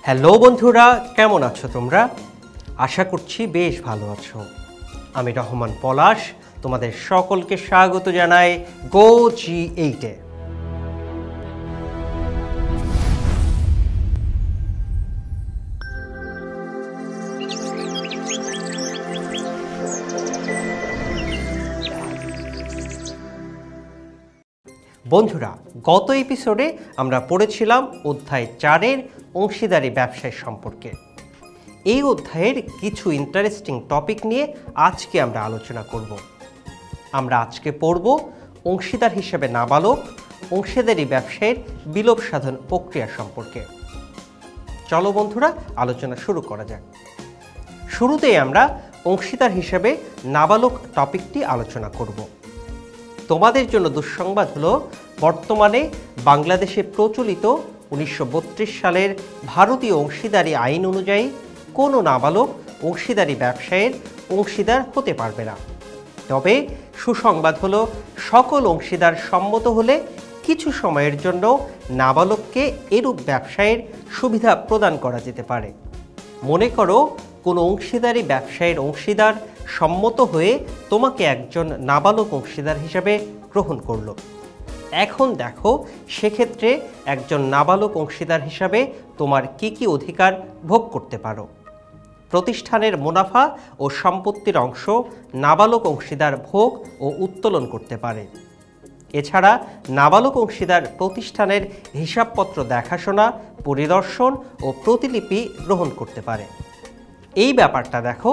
Hello বন্ধুরা, কেমন আছো তোমরা? আশা করছি বেশ ভালো আছো। আমি রহমান পলাশ তোমাদের সকলকে স্বাগত জানাই গো G8-এ। বন্ধুরা, গত এপিসোডে আমরা পড়েছিলাম অধ্যায় 4-এর অংশীদারি ব্যবসায় সম্পর্কে। এই অধ্যায়ের কিছু ইন্টারেস্টিং টপিক নিয়ে আজকে আমরা আলোচনা করব। আমরা আজকে পড়ব অংশীদার হিসেবে নাবালক অংশীদারি ব্যবসায়ের বিলোপ সাধন প্রক্রিয়া সম্পর্কে। চলো বন্ধুরা, আলোচনা শুরু করা যাক। শুরুতেই আমরা অংশীদার হিসেবে নাবালক টপিকটি আলোচনা করব। তোমাদের জন্য দুঃসংবাদ হলো, বর্তমানে বাংলাদেশে প্রচলিত 1932 সালের ভারতীয় অংশীদারি আইন অনুযায়ী কোনো নাবালক অংশীদারি ব্যবসায়ের অংশীদার হতে পারবে না। তবে সুসংবাদ হলো, সকল অংশীদার সম্মত হলে কিছু সময়ের জন্য নাবালককে এরূপ ব্যবসায়ের সুবিধা প্রদান করা যেতে পারে। মনে করো, কোনো অংশীদারি ব্যবসায়ের অংশীদার সম্মত হয়ে তোমাকে একজন নাবালক অংশীদার হিসেবে গ্রহণ করল। এখন দেখো, সেক্ষেত্রে একজন নাবালক অংশীদার হিসাবে তোমার কি অধিকার ভোগ করতে পারো। প্রতিষ্ঠানের মুনাফা ও সম্পত্তির অংশ নাবালক অংশীদার ভোগ ও উত্তোলন করতে পারে। এছাড়া নাবালক অংশীদার প্রতিষ্ঠানের হিসাবপত্র দেখাশোনা, পরিদর্শন ও প্রতিলিপি গ্রহণ করতে পারে। এই ব্যাপারটা দেখো,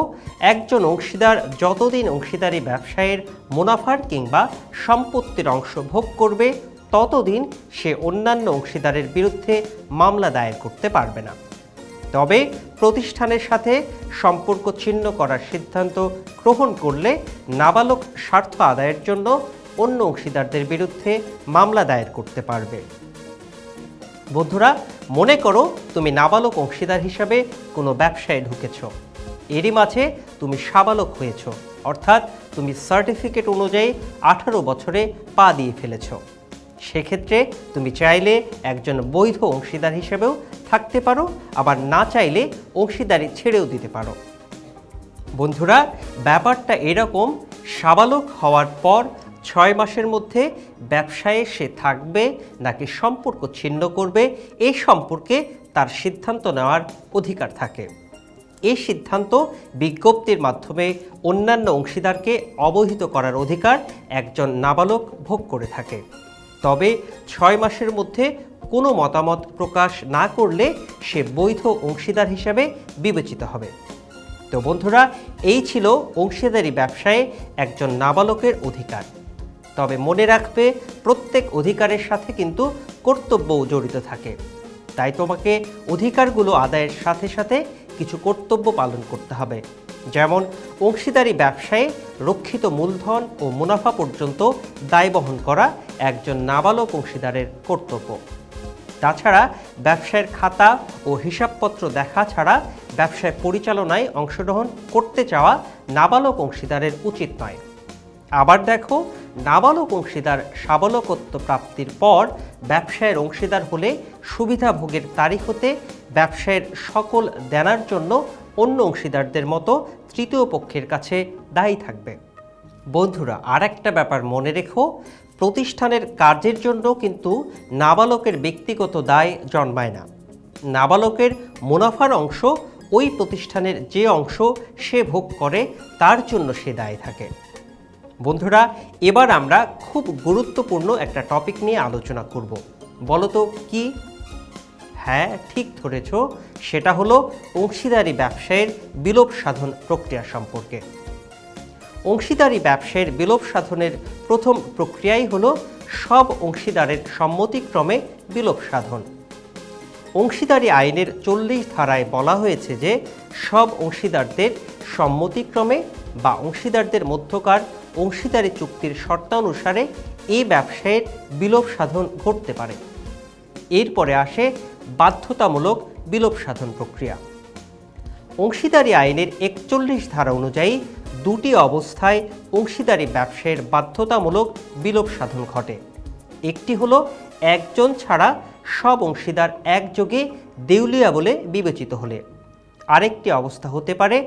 একজন অংশীদার যতদিন অংশীদারি ব্যবসায়ের মুনাফার কিংবা সম্পত্তির অংশ ভোগ করবে, ততদিন সে অন্যান্য অংশীদারের বিরুদ্ধে মামলা দায়ের করতে পারবে না। তবে প্রতিষ্ঠানের সাথে সম্পর্ক ছিন্ন করার সিদ্ধান্ত গ্রহণ করলে নাবালক স্বার্থ আদায়ের জন্য অন্য অংশীদারদের বিরুদ্ধে মামলা দায়ের করতে পারবে। বন্ধুরা, মনে করো তুমি নাবালক অংশীদার হিসাবে কোনো ব্যবসায় ঢুকেছ। এরই মাঝে তুমি সাবালক হয়েছ, অর্থাৎ তুমি সার্টিফিকেট অনুযায়ী 18 বছরে পা দিয়ে ফেলেছ। সেক্ষেত্রে তুমি চাইলে একজন বৈধ অংশীদার হিসেবেও থাকতে পারো, আবার না চাইলে অংশীদারি ছেড়েও দিতে পারো। বন্ধুরা, ব্যাপারটা এরকম, সাবালক হওয়ার পর 6 মাসের মধ্যে ব্যবসায়ে সে থাকবে নাকি সম্পর্ক ছিন্ন করবে, এই সম্পর্কে তার সিদ্ধান্ত নেওয়ার অধিকার থাকে। এই সিদ্ধান্ত বিজ্ঞপ্তির মাধ্যমে অন্যান্য অংশীদারকে অবহিত করার অধিকার একজন নাবালক ভোগ করে থাকে। তবে 6 মাসের মধ্যে কোনো মতামত প্রকাশ না করলে সে বৈধ অংশীদার হিসাবে বিবেচিত হবে। তো বন্ধুরা, এই ছিল অংশীদারি ব্যবসায়ে একজন নাবালকের অধিকার। তবে মনে রাখবে, প্রত্যেক অধিকারের সাথে কিন্তু কর্তব্যও জড়িত থাকে। তাই তোমাকে অধিকারগুলো আদায়ের সাথে সাথে কিছু কর্তব্য পালন করতে হবে। যেমন, অংশীদারি ব্যবসায়ে রক্ষিত মূলধন ও মুনাফা পর্যন্ত দায় বহন করা একজন নাবালক অংশীদারের কর্তব্য। তাছাড়া ব্যবসায়ের খাতা ও হিসাবপত্র দেখা ছাড়া ব্যবসায় পরিচালনায় অংশগ্রহণ করতে চাওয়া নাবালক অংশীদারের উচিত নয়। আবার দেখো, নাবালক অংশীদার সাবালকত্ব প্রাপ্তির পর ব্যবসায়ের অংশীদার হলে সুবিধা ভোগের তারিখ হতে ব্যবসায়ের সকল দেনার জন্য অন্য অংশীদারদের মতো তৃতীয় পক্ষের কাছে দায়ী থাকবে। বন্ধুরা, আর একটা ব্যাপার মনে রেখো, প্রতিষ্ঠানের কার্যের জন্য কিন্তু নাবালকের ব্যক্তিগত দায় জন্মায় না। নাবালকের মুনাফার অংশ ওই প্রতিষ্ঠানের যে অংশ সে ভোগ করে, তার জন্য সে দায়ী থাকে। বন্ধুরা, এবার আমরা খুব গুরুত্বপূর্ণ একটা টপিক নিয়ে আলোচনা করব। বলো তো কি? হ্যাঁ, ঠিক ধরেছ, সেটা হলো অংশীদারি ব্যবসায়ের বিলোপ সাধন প্রক্রিয়া সম্পর্কে। অংশীদারি ব্যবসায়ের বিলোপ সাধনের প্রথম প্রক্রিয়াই হলো সব অংশীদারের সম্মতিক্রমে বিলোপ সাধন। অংশীদারি আইনের 40 ধারায় বলা হয়েছে যে সব অংশীদারদের সম্মতিক্রমে বা অংশীদারদের মধ্যকার অংশীদারি চুক্তির শর্তানুসারে এই ব্যবসায়ের বিলোপ সাধন ঘটতে পারে। এরপরে আসে বাধ্যতামূলক বিলোপ সাধন প্রক্রিয়া। অংশীদারি আইনের 41 ধারা অনুযায়ী দুটি অবস্থায় অংশীদারি ব্যবসায়ের বাধ্যতামূলক বিলোপ সাধন ঘটে। একটি হলো একজন ছাড়া সব অংশীদার একযোগে দেউলিয়া বলে বিবেচিত হলে। আরেকটি অবস্থা হতে পারে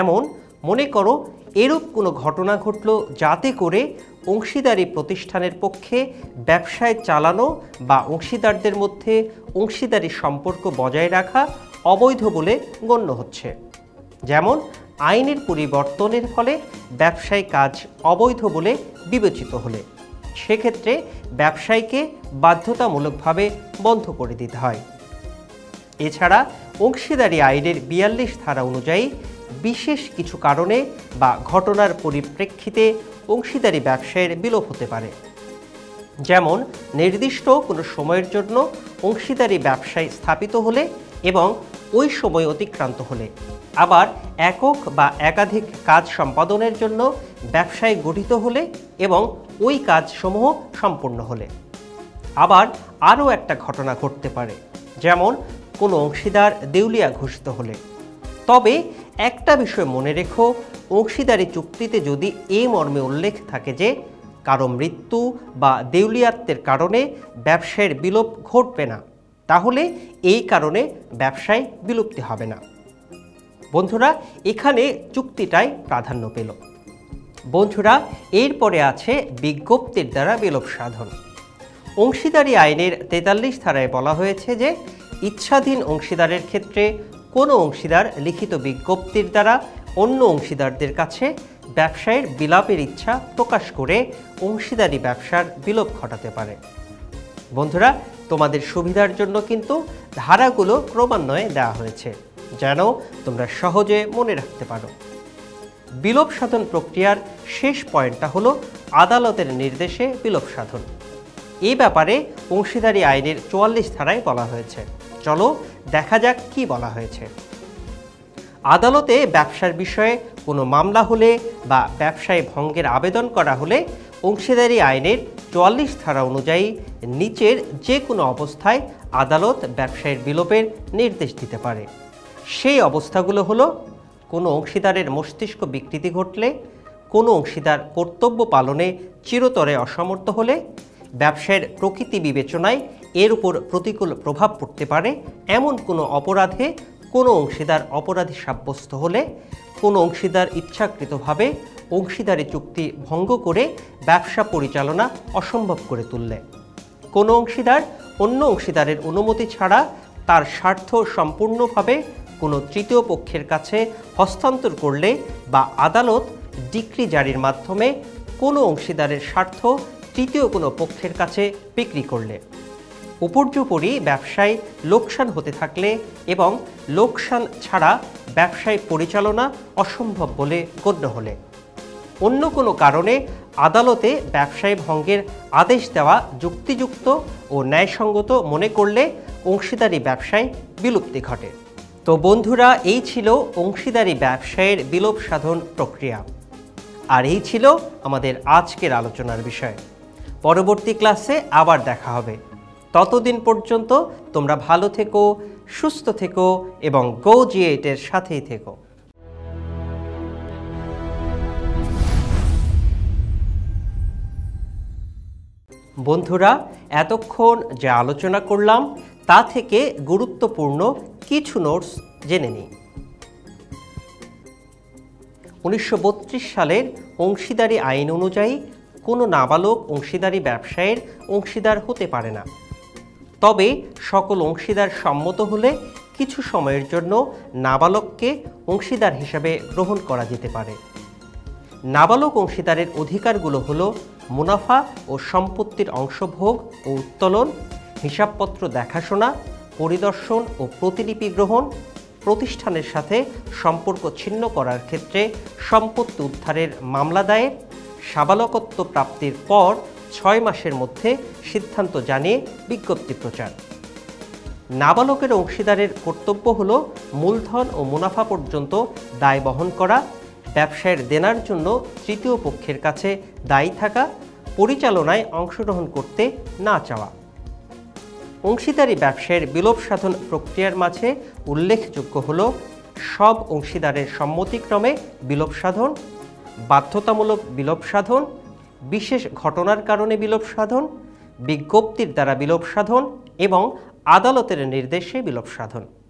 এমন, মনে করো এরূপ কোনো ঘটনা ঘটল যাতে করে অংশীদারি প্রতিষ্ঠানের পক্ষে ব্যবসায় চালানো বা অংশীদারদের মধ্যে অংশীদারি সম্পর্ক বজায় রাখা অবৈধ বলে গণ্য হচ্ছে। যেমন আইনের পরিবর্তনের ফলে ব্যবসায় কাজ অবৈধ বলে বিবেচিত হলে সেক্ষেত্রে ব্যবসায়ীকে বাধ্যতামূলকভাবে বন্ধ করে দিতে হয়। এছাড়া অংশীদারি আইনের ৪২ ধারা অনুযায়ী বিশেষ কিছু কারণে বা ঘটনার পরিপ্রেক্ষিতে অংশীদারি ব্যবসায়ের বিলোপ হতে পারে। যেমন নির্দিষ্ট কোনো সময়ের জন্য অংশীদারি ব্যবসায় স্থাপিত হলে এবং ওই সময় অতিক্রান্ত হলে, আবার একক বা একাধিক কাজ সম্পাদনের জন্য ব্যবসায় গঠিত হলে এবং ওই কাজসমূহ সম্পূর্ণ হলে। আবার আরও একটা ঘটনা ঘটতে পারে, যেমন কোনো অংশীদার দেউলিয়া ঘোষিত হলে। তবে একটা বিষয় মনে রেখো, অংশীদারি চুক্তিতে যদি এই মর্মে উল্লেখ থাকে যে কারো মৃত্যু বা দেউলিয়াত্বের কারণে ব্যবসায়ের বিলোপ ঘটবে না, তাহলে এই কারণে ব্যবসায় বিলুপ্তি হবে না। বন্ধুরা, এখানে চুক্তিটাই প্রাধান্য পেল। বন্ধুরা, এরপরে আছে বিজ্ঞপ্তির দ্বারা বিলোপ সাধন। অংশীদারি আইনের ৪৩ ধারায় বলা হয়েছে যে ইচ্ছাধীন অংশীদারের ক্ষেত্রে কোনো অংশীদার লিখিত বিজ্ঞপ্তির দ্বারা অন্য অংশীদারদের কাছে ব্যবসায়ের বিলাপের ইচ্ছা প্রকাশ করে অংশীদারি ব্যবসার বিলোপ ঘটাতে পারে। বন্ধুরা, তোমাদের সুবিধার জন্য কিন্তু ধারাগুলো ক্রমান্বয়ে দেওয়া হয়েছে, যেন তোমরা সহজে মনে রাখতে পারো। বিলোপ সাধন প্রক্রিয়ার শেষ পয়েন্টটা হলো আদালতের নির্দেশে বিলোপ সাধন। এই ব্যাপারে অংশীদারি আইনের ৪৪ ধারায় বলা হয়েছে। চলো দেখা যাক কি বলা হয়েছে। আদালতে ব্যবসার বিষয়ে কোনো মামলা হলে বা ব্যবসায় ভঙ্গের আবেদন করা হলে অংশীদারি আইনের ৪৪ ধারা অনুযায়ী নিচের যে কোনো অবস্থায় আদালত ব্যবসায়ের বিলোপের নির্দেশ দিতে পারে। সেই অবস্থাগুলো হলো, কোনো অংশীদারের মস্তিষ্ক বিকৃতি ঘটলে, কোনো অংশীদার কর্তব্য পালনে চিরতরে অসমর্থ হলে, ব্যবসায়ের প্রকৃতি বিবেচনায় এর উপর প্রতিকূল প্রভাব পড়তে পারে এমন কোনো অপরাধে কোনো অংশীদার অপরাধী সাব্যস্ত হলে, কোনো অংশীদার ইচ্ছাকৃতভাবে অংশীদারি চুক্তি ভঙ্গ করে ব্যবসা পরিচালনা অসম্ভব করে তুললে, কোনো অংশীদার অন্য অংশীদারের অনুমতি ছাড়া তার স্বার্থ সম্পূর্ণভাবে কোনো তৃতীয় পক্ষের কাছে হস্তান্তর করলে বা আদালত ডিক্রি জারির মাধ্যমে কোনো অংশীদারের স্বার্থ তৃতীয় কোনো পক্ষের কাছে বিক্রি করলে, উপর্যুপরি ব্যবসায় লোকসান হতে থাকলে এবং লোকসান ছাড়া ব্যবসায় পরিচালনা অসম্ভব বলে গণ্য হলে, অন্য কোনো কারণে আদালতে ব্যবসায় ভঙ্গের আদেশ দেওয়া যুক্তিযুক্ত ও ন্যায়সঙ্গত মনে করলে অংশীদারি ব্যবসায় বিলুপ্তি ঘটে। তো বন্ধুরা, এই ছিল অংশীদারি ব্যবসায়ের বিলোপ সাধন প্রক্রিয়া। আর এই ছিল আমাদের আজকের আলোচনার বিষয়। পরবর্তী ক্লাসে আবার দেখা হবে। ততদিন পর্যন্ত তোমরা ভালো থেকো, সুস্থ থেকো এবং গো G8 এর সাথেই থেকো। বন্ধুরা, এতক্ষণ যে আলোচনা করলাম তা থেকে গুরুত্বপূর্ণ কিছু নোটস জেনে নিই। ১৯৩২ সালের অংশীদারি আইন অনুযায়ী কোনো নাবালক অংশীদারি ব্যবসায়ের অংশীদার হতে পারে না। তবে সকল অংশীদার সম্মত হলে কিছু সময়ের জন্য নাবালককে অংশীদার হিসাবে গ্রহণ করা যেতে পারে। নাবালক অংশীদারের অধিকারগুলো হলো মুনাফা ও সম্পত্তির অংশভোগ ও উত্তোলন, হিসাবপত্র দেখাশোনা, পরিদর্শন ও প্রতিলিপি গ্রহণ, প্রতিষ্ঠানের সাথে সম্পর্ক ছিন্ন করার ক্ষেত্রে সম্পত্তি উদ্ধারের মামলা দায়ের, সাবালকত্ব প্রাপ্তির পর ৬ মাসের মধ্যে সিদ্ধান্ত জানিয়ে বিজ্ঞপ্তি প্রচার। নাবালকের অংশীদারের কর্তব্য হল মূলধন ও মুনাফা পর্যন্ত দায় বহন করা, ব্যবসায়ের দেনার জন্য তৃতীয় পক্ষের কাছে দায়ী থাকা, পরিচালনায় অংশগ্রহণ করতে না চাওয়া। অংশীদারি ব্যবসায়ের বিলোপ সাধন প্রক্রিয়ার মাঝে উল্লেখযোগ্য হল সব অংশীদারের সম্মতিক্রমে বিলোপ সাধন, বাধ্যতামূলক বিলোপ সাধন, বিশেষ ঘটনার কারণে বিলোপ সাধন, বিজ্ঞপ্তির দ্বারা বিলোপ সাধন এবং আদালতের নির্দেশে বিলোপ সাধন।